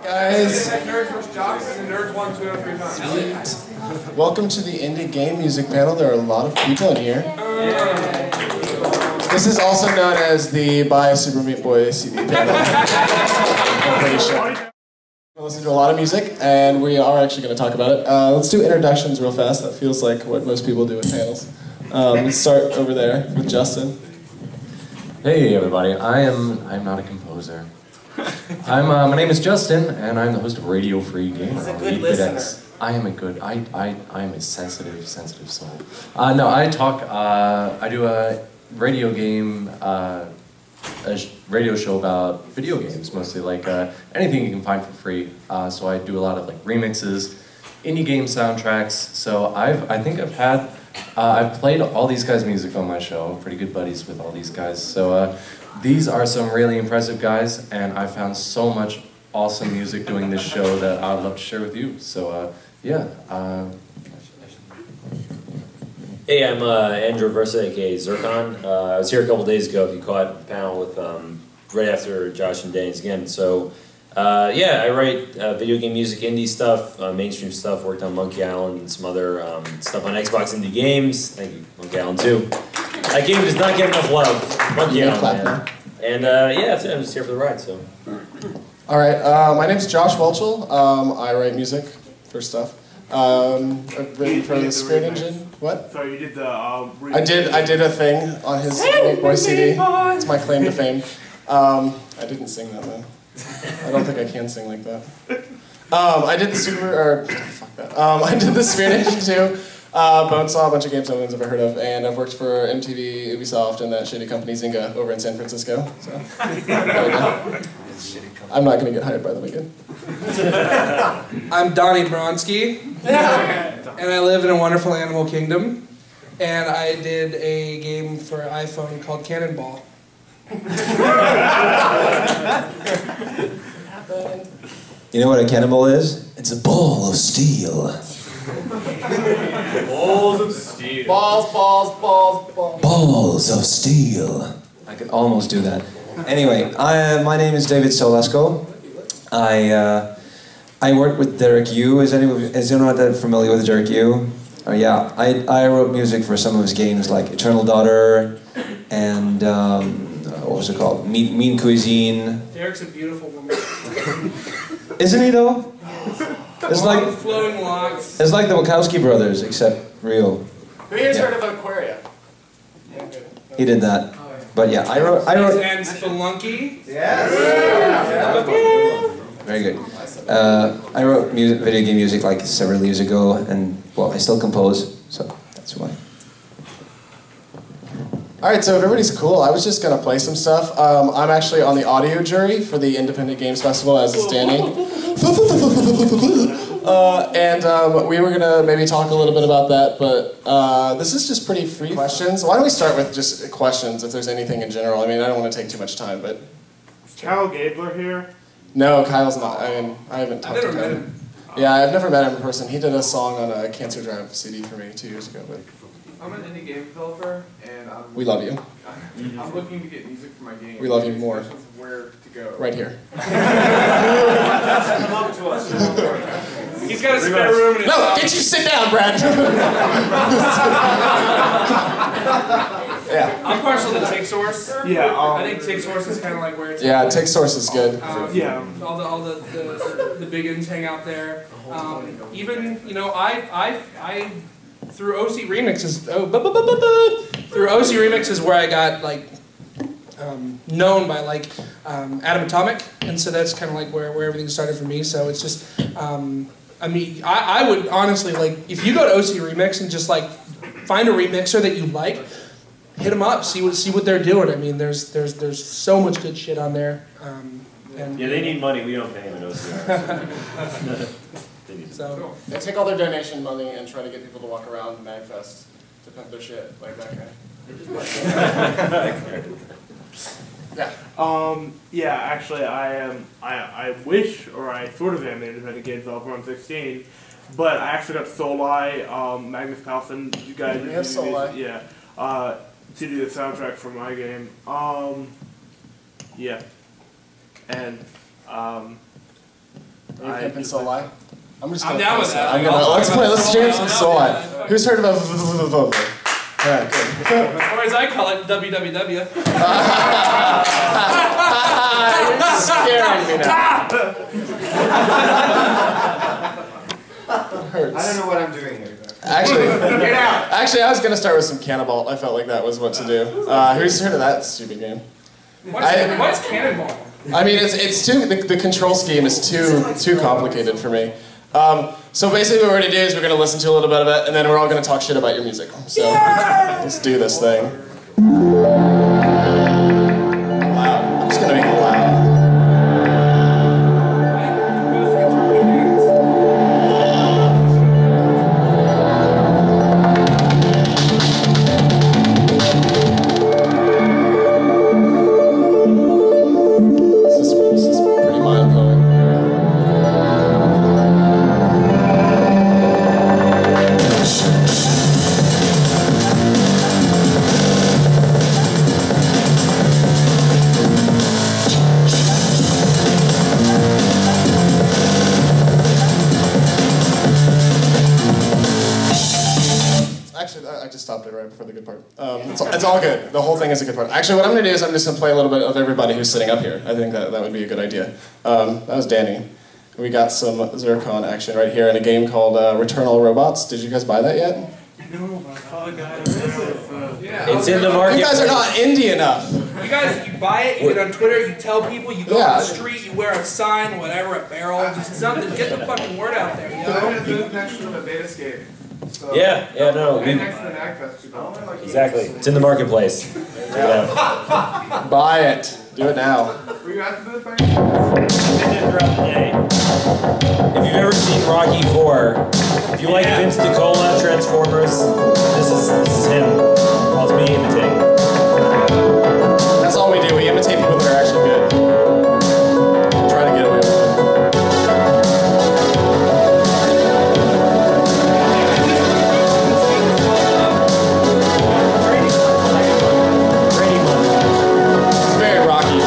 Guys, Nerds vs. Jocks and Nerds 1, 2, 3 times. welcome to the indie game music panel. There are a lot of people in here. This is also known as the Buy Super Meat Boy CD panel. I'm pretty sure. We listen to a lot of music, and we are actually going to talk about it. Let's do introductions real fast. That feels like what most people do with panels. Let's start over there with Justin. Hey everybody, I'm not a composer. My name is Justin, and I'm the host of Radio Free Gamer. He's a good listener. I am a sensitive soul. No, I talk, I do a radio game, a radio show about video games, mostly, like anything you can find for free. So I do a lot of like remixes, indie game soundtracks. So I think I've played all these guys' music on my show. I'm pretty good buddies with all these guys. So these are some really impressive guys, and I found so much awesome music doing this show that I'd love to share with you. So yeah. Hey, I'm Andrew Aversa, aka Zircon. I was here a couple days ago, if you caught the panel with right after Josh and Danny's again. So yeah, I write video game music, indie stuff, mainstream stuff, worked on Monkey Island and some other stuff on Xbox Indie Games. Thank you, Monkey Island 2. That game does not get enough love. Monkey Island, man. And yeah, that's it. I'm just here for the ride, so. Alright, my name's Josh Whelchel. I write music for stuff. I've written for the Spirit Engine. What? So you did the I did a thing on his Meat Boy CD. It's my claim to fame. I didn't sing that though. I don't think I can sing like that. I did the I did the Spirit Engine 2. Bonesaw, a bunch of games no one's ever heard of, and I've worked for MTV, Ubisoft, and that shitty company Zynga over in San Francisco. So I'm not going to get hired by them again. I'm Danny Baranowsky, and I live in a wonderful animal kingdom, and I did a game for iPhone called Cannonball. You know what a cannonball is? It's a ball of steel. balls of steel. Balls. Balls of steel. I could almost do that. Anyway, my name is David Saulesco. I work with Derek Yu. Is anyone that familiar with Derek Yu? Oh yeah, I wrote music for some of his games like Eternal Daughter and what was it called? Mean Cuisine. Derek's a beautiful woman. Isn't he though? It's like flowing locks. It's like the Wachowski brothers, except real. Who here's heard of Aquaria? He did that. But yeah, I wrote. And Spelunky. Yes. Very good. I wrote video game music like several years ago, and well, I still compose, so that's why. Alright, so if everybody's cool, I was just going to play some stuff. I'm actually on the audio jury for the Independent Games Festival, as is Danny. And we were going to maybe talk a little bit about that, but this is just pretty free questions. Why don't we start with just questions, if there's anything in general. I mean, I don't want to take too much time, but... Is Kyle Gabler here? No, Kyle's not. I mean, I haven't talked to him. Yeah, I've never met him in person. He did a song on a Cancer Drive CD for me 2 years ago, but... I'm an indie game developer, and we love you. I'm looking to get music for my game. We love you more. Where to go? Right here. Come up to us. He's got a spare room in his No, get you sit down, Brad. Yeah. I'm partial to TakeSource. Yeah. I think TakeSource is kind of like where it's. Yeah, TakeSource is good. Yeah. All the big ins hang out there. Even I through OC Remixes. Through OC Remixes where I got like known by like Atom Atomic, and so that's kind of like where everything started for me. So it's just I mean I would honestly like if you go to OC Remix and just like find a remixer that you like, hit them up, see what they're doing. I mean there's so much good shit on there. And Yeah, they need money. We don't pay them in OCR. So they take all their donation money and try to get people to walk around MAGFest to pimp their shit like that guy. Yeah. Yeah. Actually, I wish, or I sort of am an independent game developer. I'm 16, but I actually got Soli, Magnus Carlsen. You guys. We have Soli. Yeah. To do the soundtrack for my game. Yeah. And pimpin' Soul-I? I'm just I'm down with that. Let's jam some Soul-I. Who's heard of a Alright, good. Or as I call it, WWW. You're scaring me now. Hurts. I don't know what I'm doing here. Actually, Get out! Actually, I was gonna start with some Cannonball. I felt like that was what to do. Who's heard of that stupid game? What's Cannonball? I mean, it's too. The control scheme is too complicated for me. So basically, what we're gonna do is we're gonna listen to a little bit of it, and then we're all gonna talk shit about your music. So let's do this thing. Loud. I'm just gonna make it loud. I just stopped it right before the good part. It's all good. The whole thing is a good part. Actually, what I'm going to do is I'm just going to play a little bit of everybody who's sitting up here. I think that would be a good idea. That was Danny. We got some Zircon action right here in a game called Returnal Robots. Did you guys buy that yet? No, my father got it. It's in the market. You guys are not indie enough. You guys, you buy it, you get on Twitter, you tell people, you go on the street, you wear a sign, whatever, a barrel, just something, get the fucking word out there, you know? It's next to the Betascape. So, Yeah, no. right next to the MAGFest. Exactly. It's in the marketplace. Yeah. Buy it. Do it now. Were you at the booth by I did throughout the day. If you've ever seen Rocky IV, if you like Vince DiCola, Transformers, this is him. Well, it's me imitating. That's all we do. We imitate people that are actually good. Try to get away with it. It's very rocky.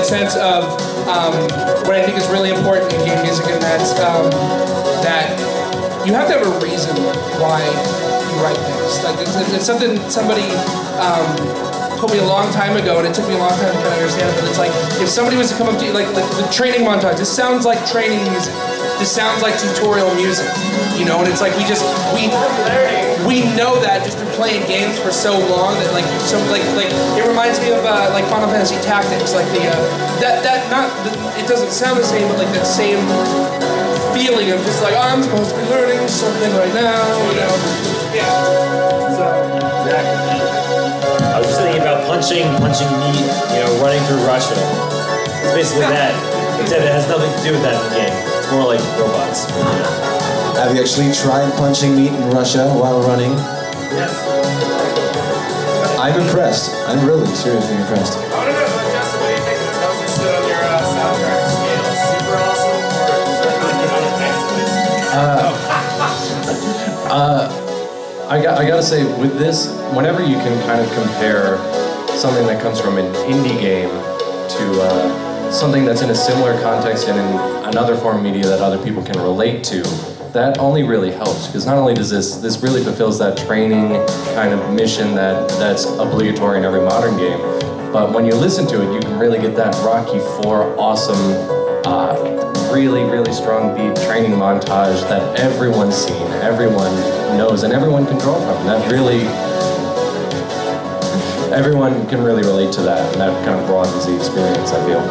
Sense of what I think is really important in game music, and that's that you have to have a reason why you write things. Like it's something somebody told me a long time ago, and it took me a long time to kind of understand it. But it's like if somebody was to come up to you, like the training montage. This sounds like training music. This sounds like tutorial music, you know. And it's like we know that just through playing games for so long that like it reminds me of like Final Fantasy Tactics, like the it doesn't sound the same, but like that same feeling of just like, oh, I'm supposed to be learning something right now, you know. Yeah. So Exactly. I was just thinking about punching meat, you know, running through Russia. It's basically that, except it has nothing to do with that in the game. It's more like robots. Have you actually tried punching meat in Russia while running? Yes. I'm impressed. I'm really seriously impressed. I don't know, Justin, what do you think of those that stood on your soundtrack scale? Super awesome, or is there anything on it next to I gotta say, with this, whenever you can kind of compare something that comes from an indie game to something that's in a similar context and in another form of media that other people can relate to, that only really helps, because not only does this really fulfills that training kind of mission that's obligatory in every modern game, but when you listen to it, you can really get that Rocky IV awesome, really, really strong beat training montage that everyone's seen, everyone knows, and everyone can draw from. That really, everyone can really relate to that, and that kind of broadens the experience, I feel.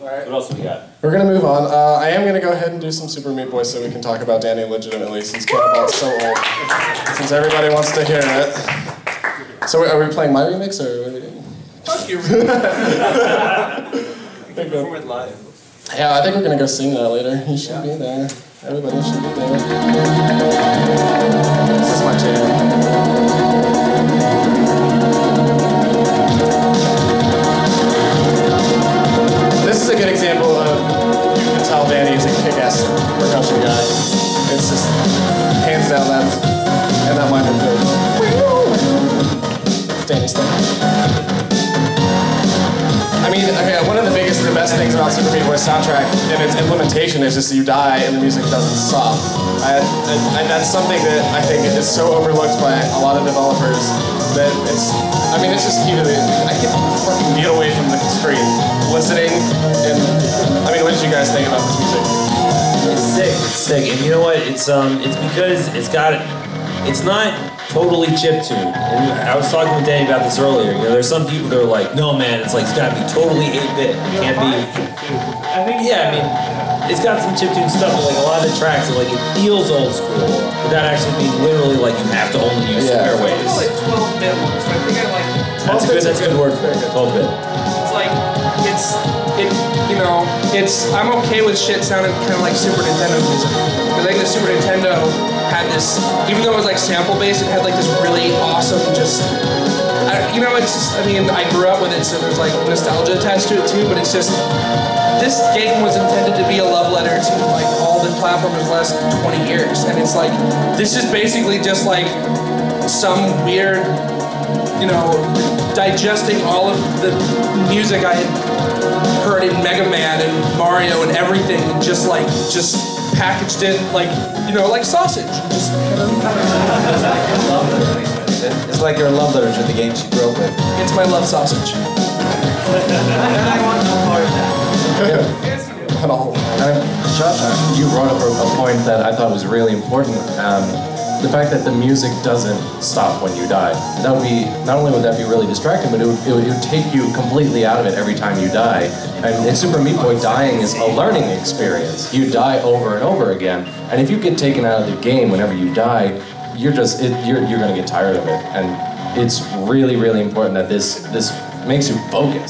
What else we got? We're gonna move on. I am gonna go ahead and do some Super Meat Boy so we can talk about Danny legitimately, since Cannonball's so old. Since everybody wants to hear it. So are we playing my remix, or what are we doing? fuck you. perform it live. Yeah, I think we're gonna go sing that later. You should be there. Everybody should be there. and that minor third. Danny's thing. I mean, okay, one of the biggest, the best things about Super Meat Boy's soundtrack and its implementation is just that you die and the music doesn't stop. And that's something that I think is so overlooked by a lot of developers that it's just key to the, I can't fucking get away from the screen, listening, and, I mean, what did you guys think about this music? It's sick, and you know what, it's because it's not totally chiptune. And I was talking with Danny about this earlier. You know, there's some people that are like, no man, it's gotta be totally 8-bit. It can't be. I think. Yeah, I mean, it's got some chiptune stuff, but like a lot of the tracks, it feels old school, without actually being literally like you have to only use square waves. It's like 12-bit ones. I think I like. That's a good word for it. 12-bit. It's like I'm okay with shit sounding kind of like Super Nintendo music. Because I think the Super Nintendo had this, even though it was like sample based, it had like this really awesome I grew up with it, so there's like nostalgia attached to it too, but it's just, this game was intended to be a love letter to like all the platformers the last 20 years, and it's like, this is basically just like some weird, digesting all of the music I had heard in Mega Man and Mario and everything, and just packaged it like sausage. It's like your love letter to the games you grew up with. It's my love sausage. I want no part of that. Yes, you do. At all. Josh, you brought up a point that I thought was really important. The fact that the music doesn't stop when you die. That would be, not only would that be really distracting, but it would take you completely out of it every time you die. And in Super Meat Boy, dying is a learning experience. You die over and over again. And if you get taken out of the game whenever you die, you're gonna get tired of it. And it's really, really important that this makes you focus.